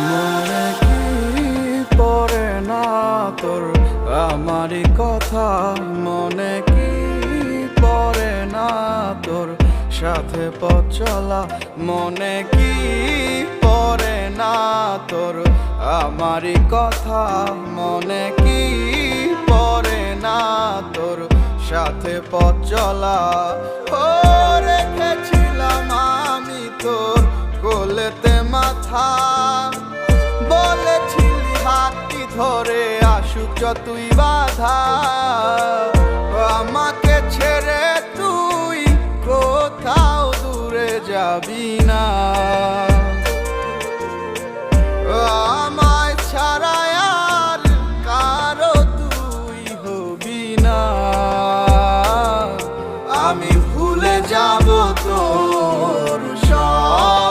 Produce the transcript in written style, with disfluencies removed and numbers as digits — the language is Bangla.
মনে কি পড়ে না তোর আমারই কথা, মনে কি পড়ে না তোর সাথে পথ চলা, মনে কি পড়ে না তোর আমারই কথা, মনে কি পড়ে না তোর সাথে পথ চলা। ও রেখেছিলাম আমি তোর কোলেতে মাথা, বলেছিলি হাতটি ধরে আসুক যতই বাধা, আমাকে ছেড়ে তুই কোথাও দূরে যাবি না।